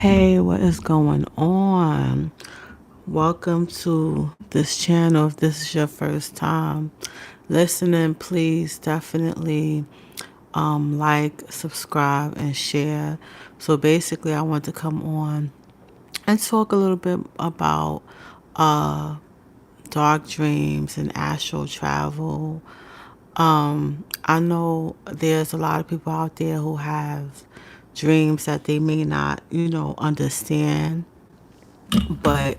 Hey, what is going on? Welcome to this channel. If this is your first time listening, please definitely like, subscribe, and share. So basically, I want to come on and talk a little bit about uh, dark dreams and astral travel. I know there's a lot of people out there who have dreams that they may not, understand, but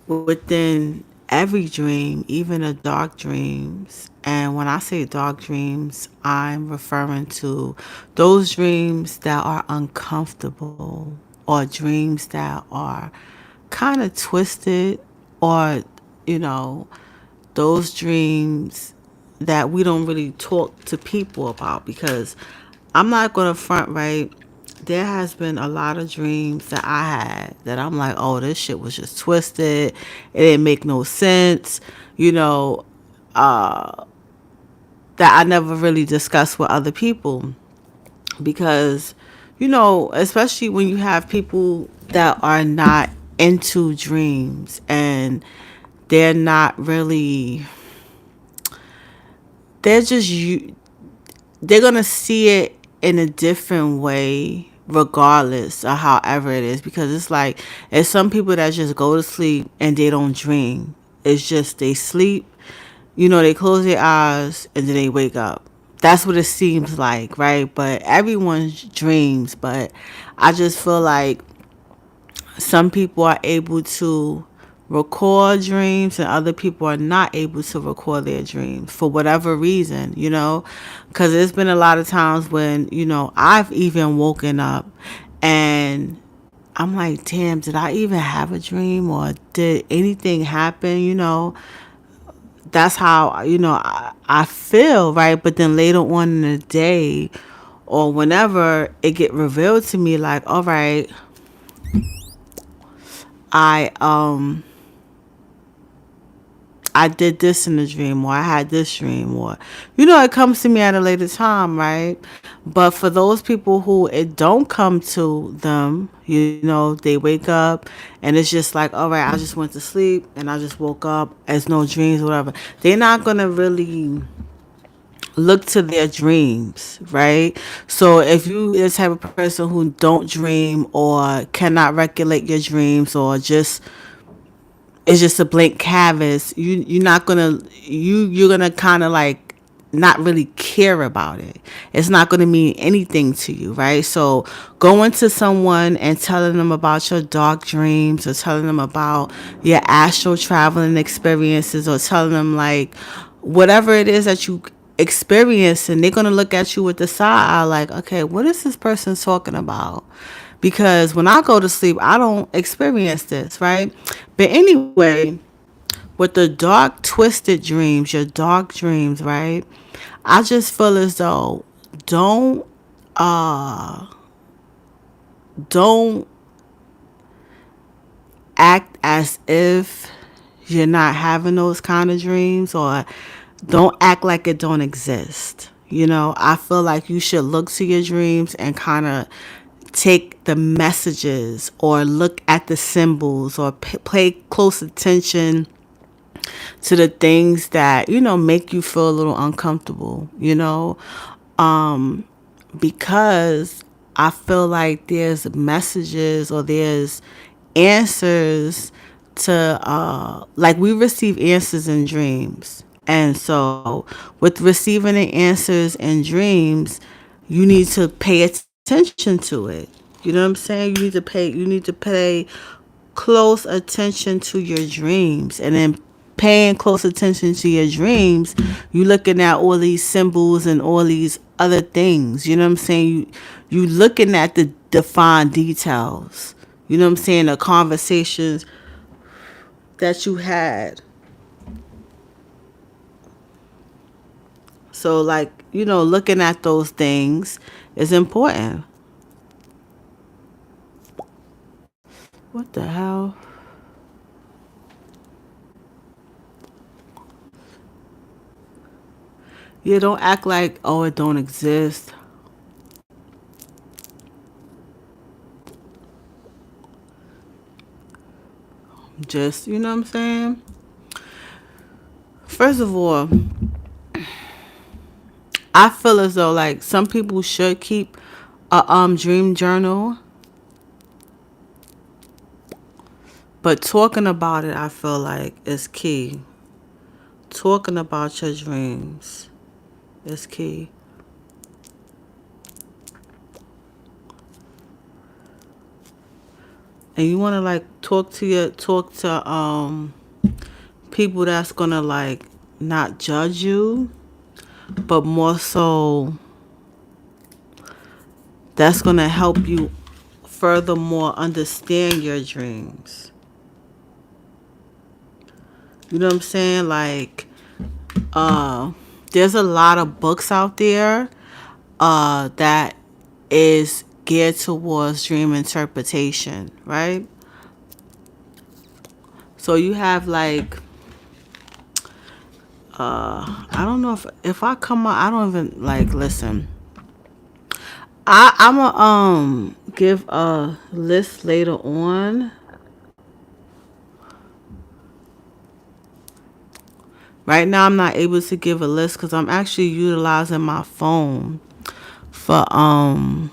within every dream, even the dark dreams, and when I say dark dreams, I'm referring to those dreams that are uncomfortable or dreams that are kind of twisted or, you know, those dreams that we don't really talk to people about because I'm not going to front, right? There has been a lot of dreams that I had that I'm like, oh, this shit was just twisted. It didn't make no sense, you know, that I never really discussed with other people because, especially when you have people that are not into dreams and they're not really, they're just you they're gonna see it in a different way regardless of however it is because it's like it's some people that just go to sleep and they don't dream. It's just they sleep, they close their eyes and then they wake up. That's what it seems like, right? But everyone dreams, but I just feel like some people are able to record dreams and other people are not able to record their dreams for whatever reason, because there's been a lot of times when, I've even woken up and I'm like, damn, did I even have a dream or did anything happen? That's how, I feel, right? But then later on in the day or whenever it get revealed to me, like, all right, I I did this in the dream or I had this dream or it comes to me at a later time, right? But for those people who it don't come to them, they wake up and it's just like, all right, I just went to sleep and I just woke up as no dreams or whatever. They're not gonna really look to their dreams, right? So if you is the type of person who don't dream or cannot regulate your dreams or just it's just a blank canvas, you're not gonna you're gonna kind of like not really care about it. It's not going to mean anything to you, right? So going to someone and telling them about your dark dreams or telling them about your astral traveling experiences or telling them like whatever it is that you experience, and they're going to look at you with the side eye like, okay, what is this person talking about? Because when I go to sleep, I don't experience this, right? But anyway, with the dark, twisted dreams, your dark dreams, right? I just feel as though don't don't act as if you're not having those kind of dreams or don't act like it don't exist. I feel like you should look to your dreams and kind of take the messages or look at the symbols or pay close attention to the things that make you feel a little uncomfortable, because I feel like there's messages or there's answers to like we receive answers in dreams. And so with receiving the answers in dreams, you need to pay attention to it. You know what I'm saying? You need to pay close attention to your dreams, and then paying close attention to your dreams, you looking at all these symbols and all these other things. You know what I'm saying? You looking at the defined details. You know what I'm saying? The conversations that you had. So like, looking at those things is important. What the hell? Yeah, don't act like, oh, it don't exist. Just, you know what I'm saying? First of all, I feel as though like some people should keep a dream journal, but talking about it, I feel like is key. Talking about your dreams is key. And you want to like talk to people that's going to like not judge you, but more so that's going to help you furthermore understand your dreams. You know what I'm saying? Like uh there's a lot of books out there that is geared towards dream interpretation, right? So you have like I don't know if I come out, I don't even like listen. I'm gonna give a list later on. Right now I'm not able to give a list because I'm actually utilizing my phone for I'm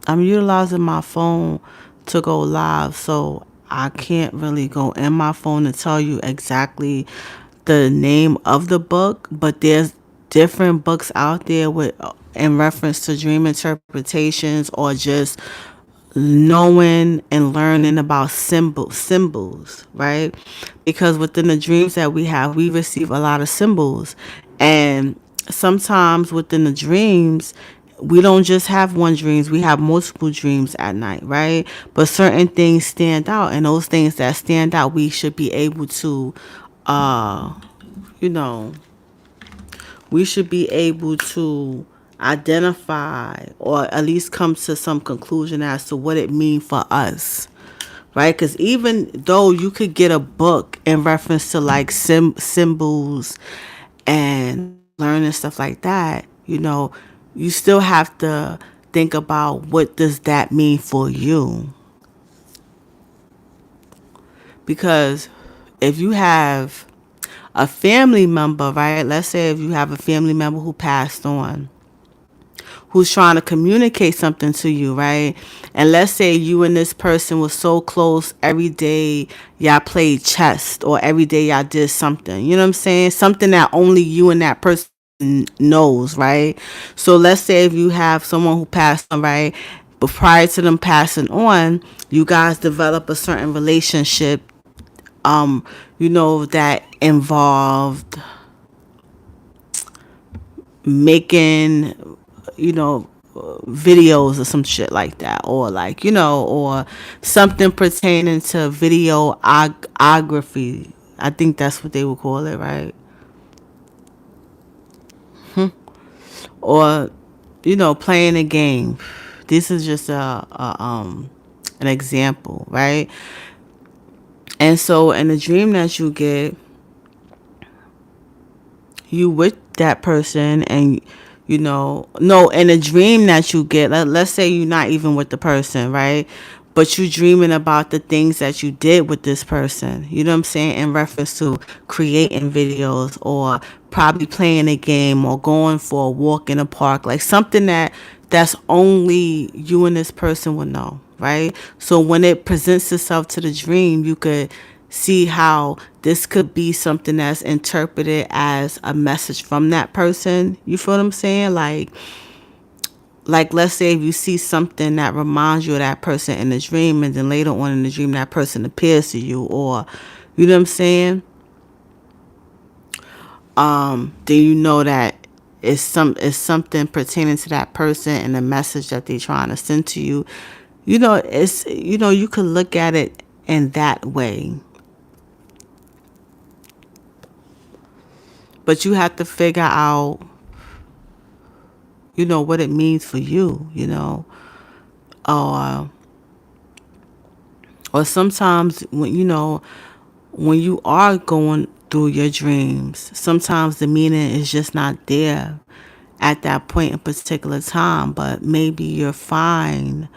utilizing my phone to go live, so I can't really go in my phone to tell you exactly the name of the book, but there's different books out there with in reference to dream interpretations or just knowing and learning about symbols, right? Because within the dreams that we have, we receive a lot of symbols. And sometimes within the dreams, we don't just have one dreams, we have multiple dreams at night, right? But certain things stand out, and those things that stand out, we should be able to uh you know we should be able to identify or at least come to some conclusion as to what it means for us, right? Because even though you could get a book in reference to like symbols and learning stuff like that, you still have to think about what does that mean for you. Because if you have a family member, right? Let's say if you have a family member who passed on, who's trying to communicate something to you, right? And let's say you and this person was so close every day y'all played chess or every day y'all did something. You know what I'm saying? Something that only you and that person knows, right? So let's say if you have someone who passed on, right? But prior to them passing on, you guys develop a certain relationship, that involved making, videos or some shit like that, or like, or something pertaining to videography. I think that's what they would call it, right? Or, playing a game. This is just an example, right? And so in the dream that you get, you with that person, and no, in a dream that you get, let's say you're not even with the person, right? But you dreaming about the things that you did with this person, you know what I'm saying, in reference to creating videos or probably playing a game or going for a walk in a park, like something that's only you and this person would know, right? So when it presents itself to the dream, you could see how this could be something that's interpreted as a message from that person. You feel what I'm saying? Like let's say if you see something that reminds you of that person in the dream, and then later on in the dream that person appears to you, or you know what I'm saying? Then you know that it's something pertaining to that person and the message that they're trying to send to you. It's you could look at it in that way. But you have to figure out, what it means for you, or sometimes when you are going through your dreams, sometimes the meaning is just not there at that point in particular time, but maybe you'll find,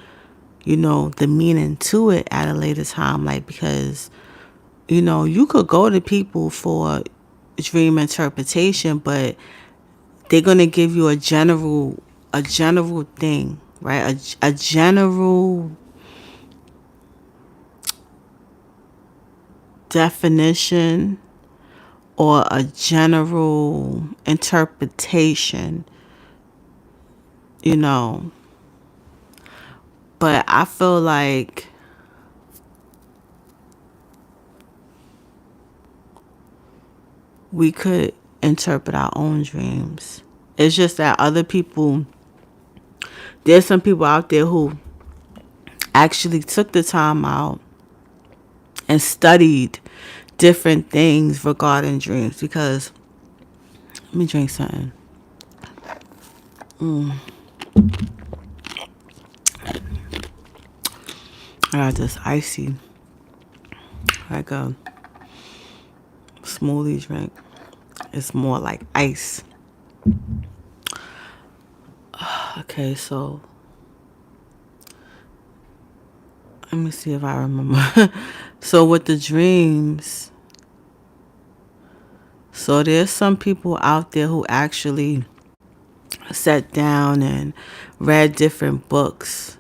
the meaning to it at a later time, like because You could go to people for dream interpretation, but they're going to give you a general thing, right? A general definition or a general interpretation, you know. But I feel like we could interpret our own dreams. It's just that there's some people out there who actually took the time out and studied different things regarding dreams. Because, let me drink something. I got this icy, like a smoothie drink. It's more like ice. Okay, so let me see if I remember. So with the dreams, so there's some people out there who actually sat down and read different books,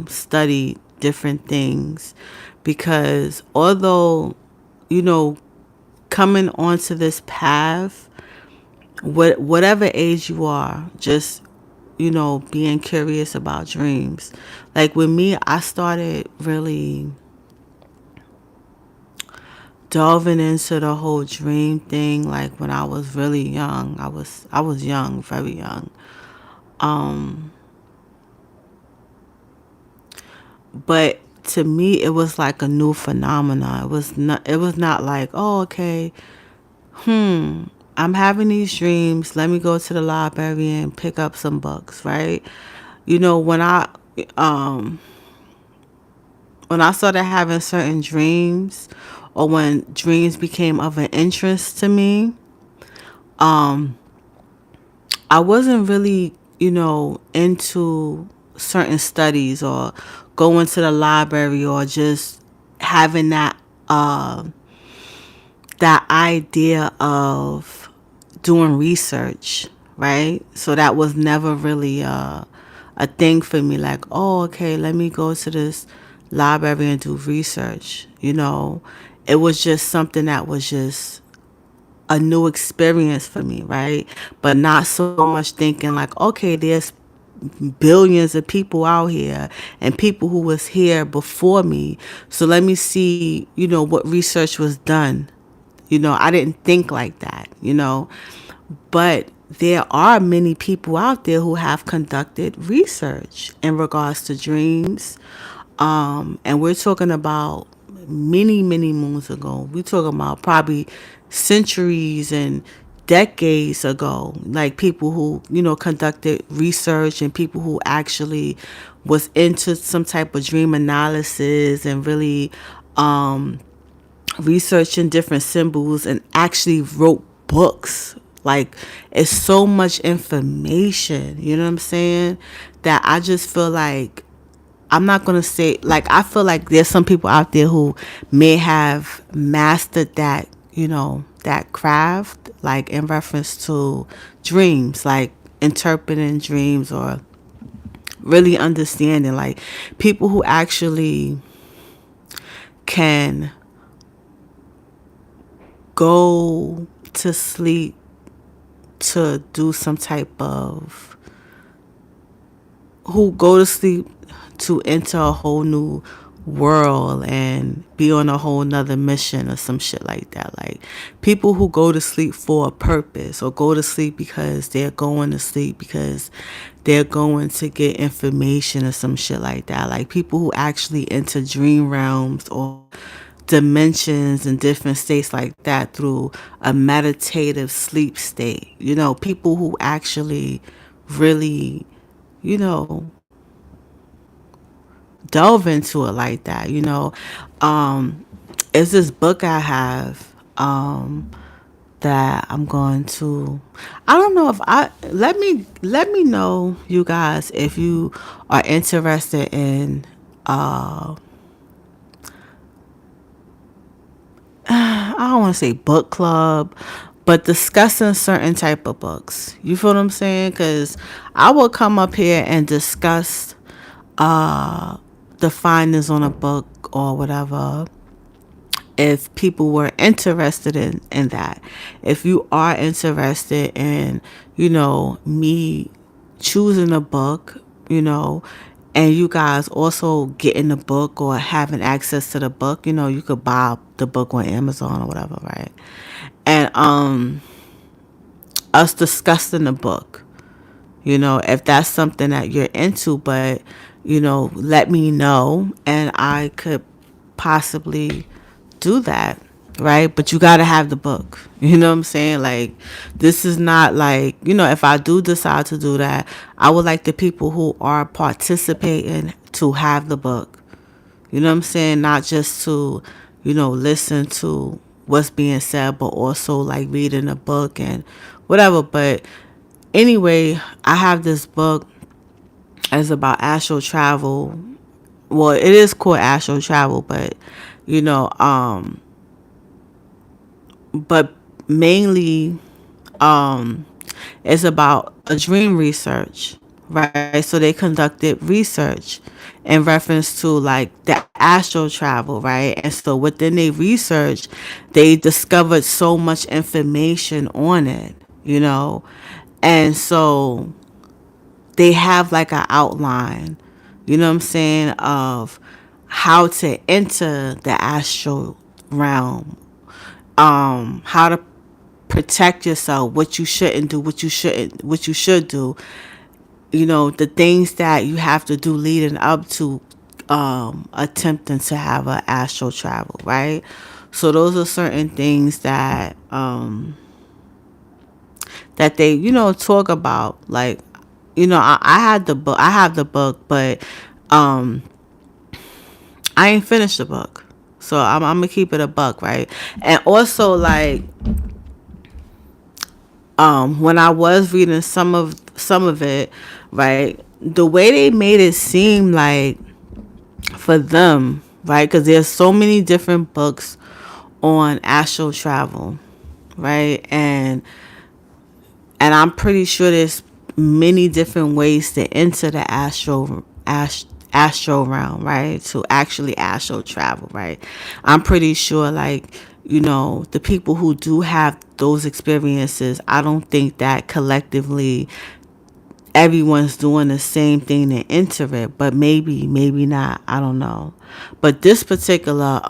studied different things. Because although, you know, coming onto this path, whatever age you are, just, being curious about dreams. Like with me, I started really delving into the whole dream thing like when I was really young. I was young, very young. But to me it was like a new phenomena. It was not like, oh, okay, I'm having these dreams. Let me go to the library and pick up some books, right? You know, um when I started having certain dreams, or when dreams became of an interest to me, I wasn't really, into certain studies or going to the library or just having that idea of doing research, right? So that was never really a thing for me. Like, oh, okay, let me go to this library and do research. It was just something that was just a new experience for me, right? But not so much thinking like, okay, there's billions of people out here and people who was here before me. So let me see, what research was done. I didn't think like that. But there are many people out there who have conducted research in regards to dreams. And we're talking about many, many moons ago. We're talking about probably centuries and decades ago. Like people who, conducted research and people who actually was into some type of dream analysis and really researching different symbols and actually wrote books. Like, it's so much information, you know what I'm saying? That I just feel like I'm not going to say, like, I feel like there's some people out there who may have mastered that, that craft, like in reference to dreams, like interpreting dreams or really understanding, like people who actually can go to sleep to do some type of, who go to sleep to enter a whole new world and be on a whole nother mission or some shit like that. Like people who go to sleep for a purpose, or go to sleep because they're going to sleep because they're going to get information or some shit like that. Like people who actually enter dream realms or dimensions and different states like that through a meditative sleep state. People who actually really, you know, delve into it like that. It's this book I have that I'm going to. I don't know if I let me know, you guys, if you are interested in I don't want to say book club, but discussing certain type of books. You feel what I'm saying? Because I will come up here and discuss the findings on a book or whatever if people were interested in that. If you are interested in, me choosing a book, and you guys also getting the book or having access to the book, you could buy the book on Amazon or whatever, right? And us discussing the book, if that's something that you're into, but, let me know and I could possibly do that, right? But you got to have the book. You know what I'm saying? Like, this is not like, if I do decide to do that, I would like the people who are participating to have the book. You know what I'm saying? Not just to, listen to what's being said, but also like reading a book and whatever. But anyway, I have this book. It's about astral travel. Well, it is called astral travel, but you know, but mainly it's about a dream research, right? So they conducted research in reference to like the astral travel, right? And so within their research, they discovered so much information on it, and so they have like an outline, you know what I'm saying, of how to enter the astral realm, how to protect yourself, what you shouldn't do, what you should do, the things that you have to do leading up to attempting to have an astral travel, right? So those are certain things that they, talk about. Like, I had the book, I have the book, but I ain't finished the book. So I'm gonna keep it a buck, right? And also, like, when I was reading some of it, right, the way they made it seem like for them, right, because there's so many different books on astral travel, right, and I'm pretty sure there's many different ways to enter the astral realm, right? To actually astral travel, right? I'm pretty sure, like, the people who do have those experiences, I don't think that collectively everyone's doing the same thing to enter it, but maybe not. I don't know. But this particular,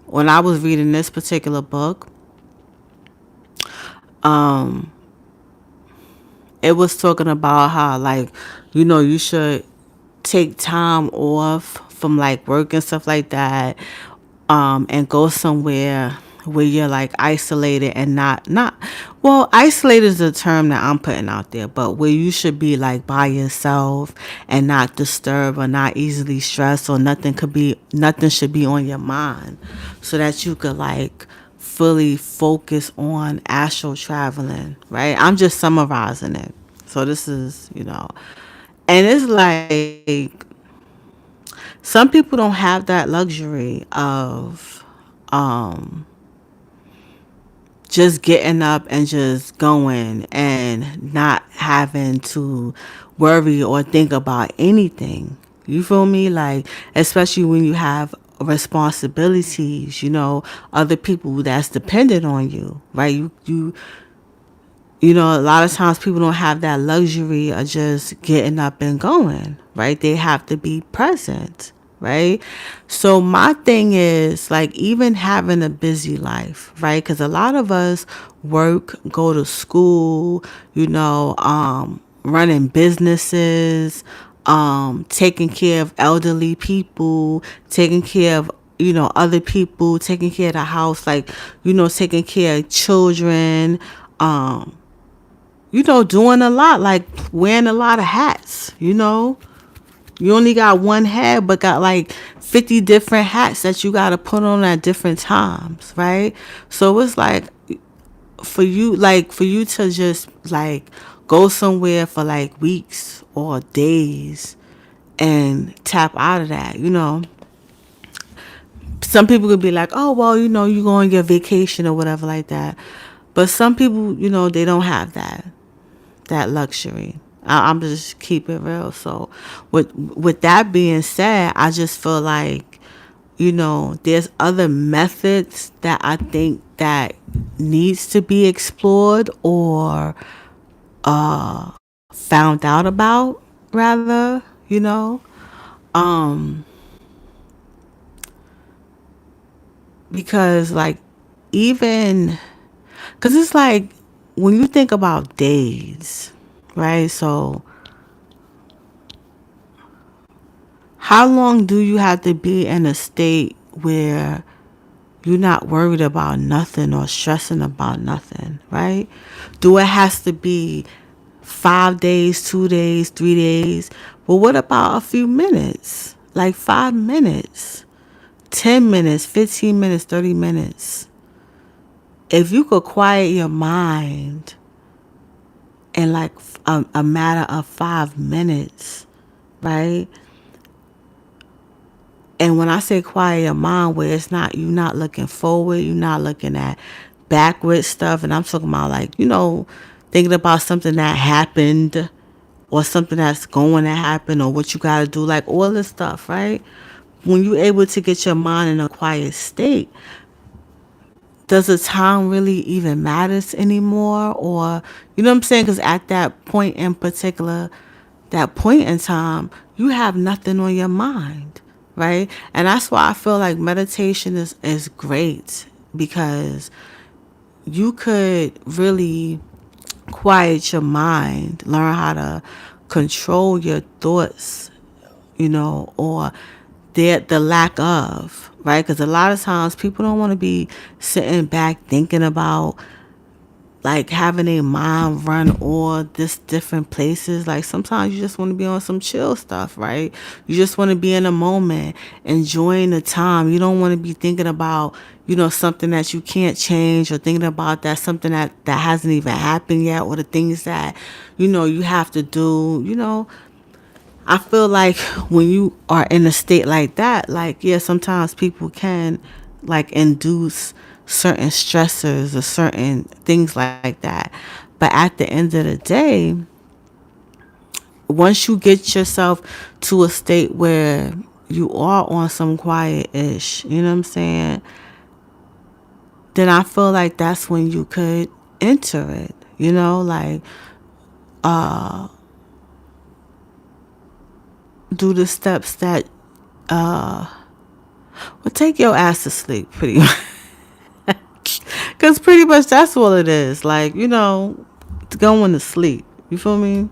when I was reading this particular book, it was talking about how, like, you should take time off from like work and stuff like that, and go somewhere where you're like isolated and not well, isolated is the term that I'm putting out there, but where you should be like by yourself and not disturbed or not easily stressed, or nothing should be on your mind, so that you could like fully focus on astral traveling, right? I'm just summarizing it. So this is, and it's like some people don't have that luxury of just getting up and just going and not having to worry or think about anything. You feel me? Like, especially when you have responsibilities, other people that's dependent on you, right? A lot of times people don't have that luxury of just getting up and going, right? They have to be present, right? So my thing is, like, even having a busy life, right? Because a lot of us work, go to school, running businesses, taking care of elderly people, taking care of other people, taking care of the house, like, taking care of children, doing a lot, like wearing a lot of hats, You only got one head, but got like 50 different hats that you got to put on at different times, right? So it's like for you to just like go somewhere for like weeks or days and tap out of that, some people could be like, oh, well, you go on your vacation or whatever like that. But some people, they don't have that luxury. I'm just keep it real. So with that being said, I just feel like, there's other methods that I think that needs to be explored or found out about, rather, um because like, even because it's like, when you think about days, right? So how long do you have to be in a state where you're not worried about nothing or stressing about nothing, right? Do it has to be 5 days, 2 days, 3 days? Well, what about a few minutes? Like 5 minutes, 10 minutes, 15 minutes, 30 minutes. If you could quiet your mind in like a matter of 5 minutes, right? And when I say quiet your mind, where it's not, you're not looking forward, you're not looking at backward stuff, and I'm talking about like, thinking about something that happened or something that's going to happen or what you got to do, like all this stuff, right? When you're able to get your mind in a quiet state, does the time really even matters anymore? Or, you know what I'm saying? Because at that point in particular, that point in time, you have nothing on your mind, right? And that's why I feel like meditation is great, because you could really quiet your mind, learn how to control your thoughts, or the lack of, right? Because a lot of times people don't want to be sitting back thinking about, like, having a mind run all this different places. Like, sometimes you just want to be on some chill stuff, right? You just want to be in a moment, enjoying the time. You don't want to be thinking about, something that you can't change, or thinking about that something that hasn't even happened yet, or the things that, you have to do. I feel like when you are in a state like that, like, yeah, sometimes people can, like, induce certain stressors or certain things like that. But at the end of the day, once you get yourself to a state where you are on some quiet ish, you know what I'm saying? Then I feel like that's when you could enter it, like, do the steps that will take your ass to sleep, pretty much. Because pretty much that's all it is. Like, going to sleep. You feel me?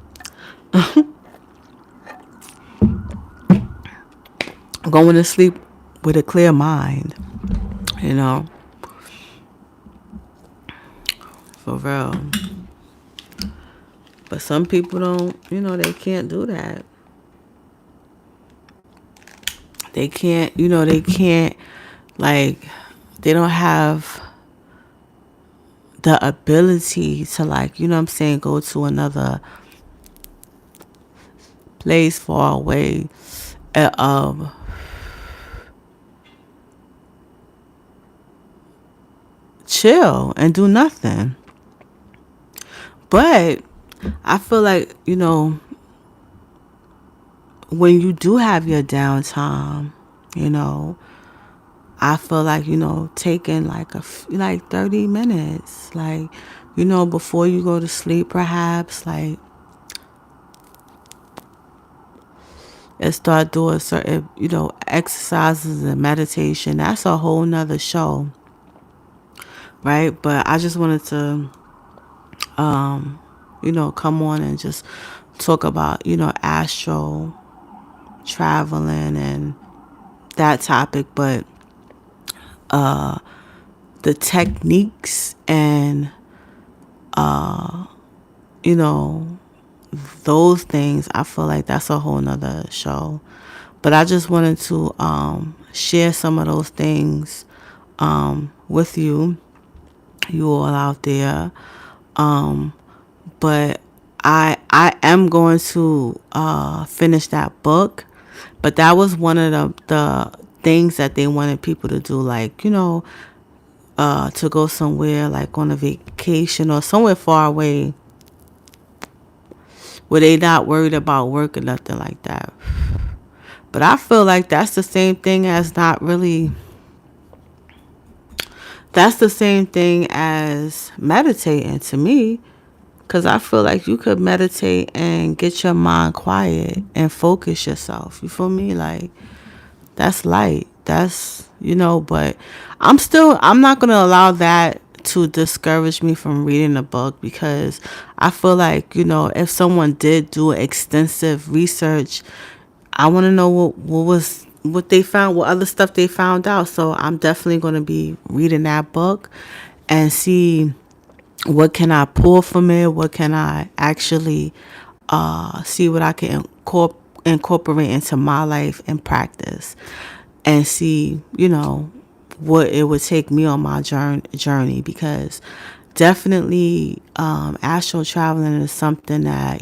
Going to sleep with a clear mind, you know, for real. But some people don't, they can't do that. They can't, like, they don't have the ability to, like, you know what I'm saying, go to another place far away, and, chill and do nothing. But I feel like, when you do have your downtime, you know, I feel like, taking like like 30 minutes, like, before you go to sleep, perhaps, like, and start doing certain, exercises and meditation. That's a whole nother show, right? But I just wanted to, come on and just talk about, astral traveling and that topic. But the techniques and, you know, those things, I feel like that's a whole nother show. But I just wanted to share some of those things with you all out there. But I am going to finish that book. But that was one of the things that they wanted people to do, like, to go somewhere, like on a vacation or somewhere far away where they not worried about work or nothing like that. But I feel like that's the same thing as not really, that's the same thing as meditating to me. Because I feel like you could meditate and get your mind quiet and focus yourself. You feel me? Like, that's light. That's, but I'm not going to allow that to discourage me from reading a book, because I feel like, if someone did do extensive research, I want to know what they found, what other stuff they found out. So I'm definitely going to be reading that book and see what can I pull from it, what can I actually see what I can incorporate into my life and practice, and see, what it would take me on my journey, because definitely astral traveling is something that,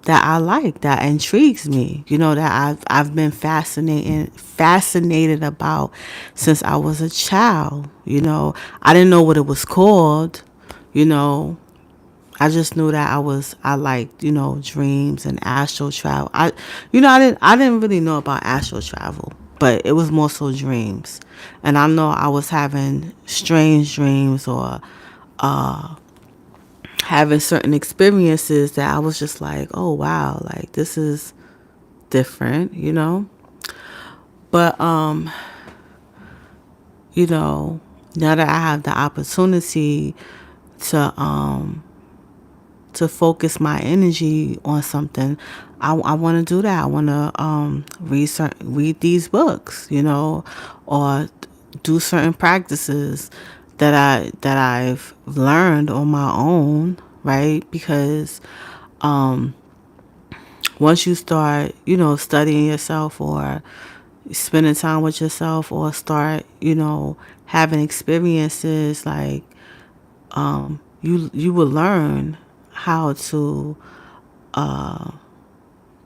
that I like, that intrigues me, that I've been fascinated about since I was a child. I didn't know what it was called, you know. I just knew that I liked, dreams and astral travel. I didn't really know about astral travel, but it was more so dreams. And I know I was having strange dreams, or having certain experiences that I was just like, oh wow, like this is different. But now that I have the opportunity to focus my energy on something, I want to do that. I want to read these books, or do certain practices that I've learned on my own, right? Because once you start, studying yourself, or spending time with yourself, or start, having experiences, like you will learn how to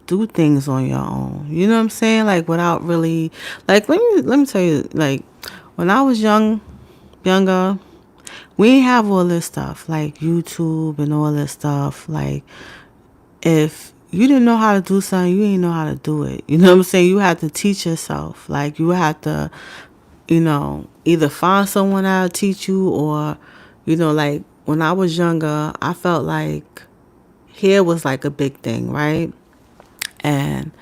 do things on your own. You know what I'm saying? Like, without really, like, let me tell you, like, when I was younger, we didn't have all this stuff like YouTube and all this stuff. Like, if you didn't know how to do something, you didn't know how to do it. You know what I'm saying? You had to teach yourself. Like, you had to, either find someone that'll teach you, or, like, when I was younger, I felt like hair was like a big thing, right? And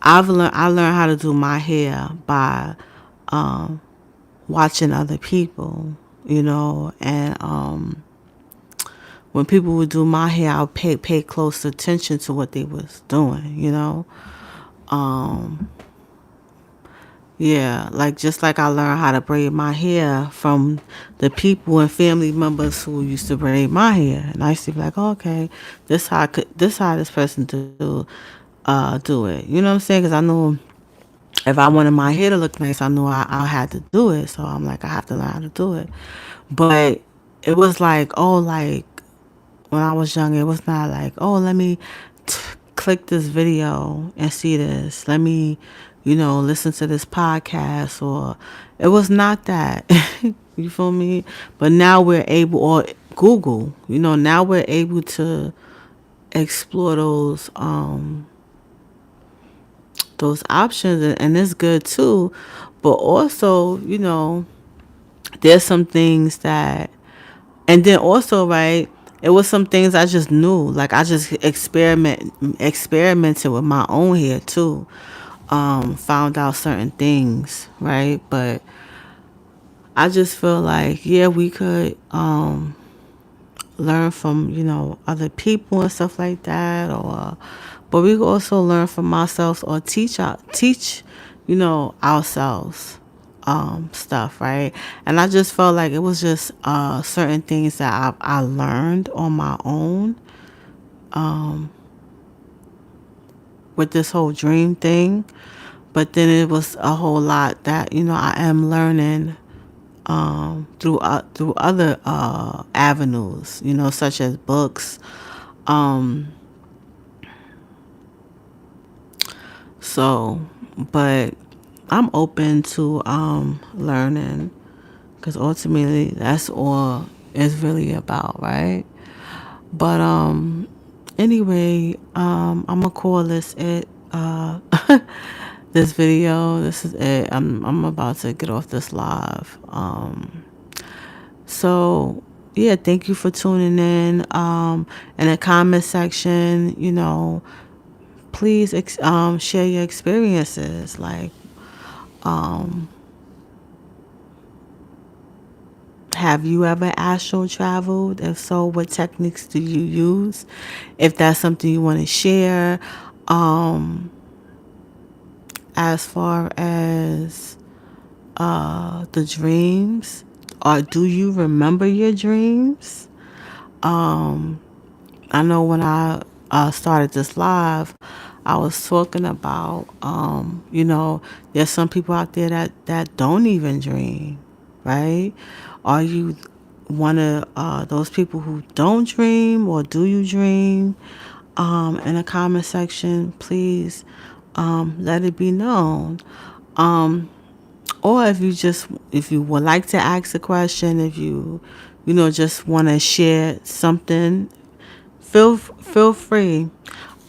I learned how to do my hair by watching other people, and when people would do my hair, I would pay close attention to what they was doing. Um, yeah, like, just like I learned how to braid my hair from the people and family members who used to braid my hair, and I used to be like, oh, okay, this how this person do it. You know what I'm saying? Because I knew if I wanted my hair to look nice, I knew I had to do it. So I'm like, I have to learn how to do it. But it was like, oh, like, when I was young, it was not like, oh, let me click this video and see this. Let me, listen to this podcast, or it was not that. You feel me? But now we're able, or Google, now we're able to explore those options, and it's good too. But also, there's some things that, and then also, right, it was some things I just knew, like, I just experimented with my own hair too. Found out certain things, right? But I just feel like, yeah, we could learn from, other people and stuff like that, or but we could also learn from ourselves, or teach, ourselves stuff, right? And I just felt like it was just certain things that I learned on my own with this whole dream thing. But then it was a whole lot that, I am learning through other avenues, such as books. Um, so, but I'm open to learning, because ultimately that's all it's really about, right? But anyway, I'm gonna call this it. This video. This is it. I'm about to get off this live. So yeah, thank you for tuning in. In the comment section, please share your experiences. Like, have you ever astral traveled? If so, what techniques do you use? If that's something you want to share, um, as far as the dreams, or do you remember your dreams? I know when I started this live, I was talking about, there's some people out there that don't even dream, right? Are you one of those people who don't dream, or do you dream? In the comment section, please let it be known. Or if you would like to ask a question, if just want to share something, feel free.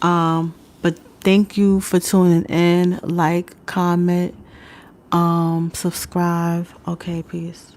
But thank you for tuning in. Like, comment, subscribe. Okay, peace.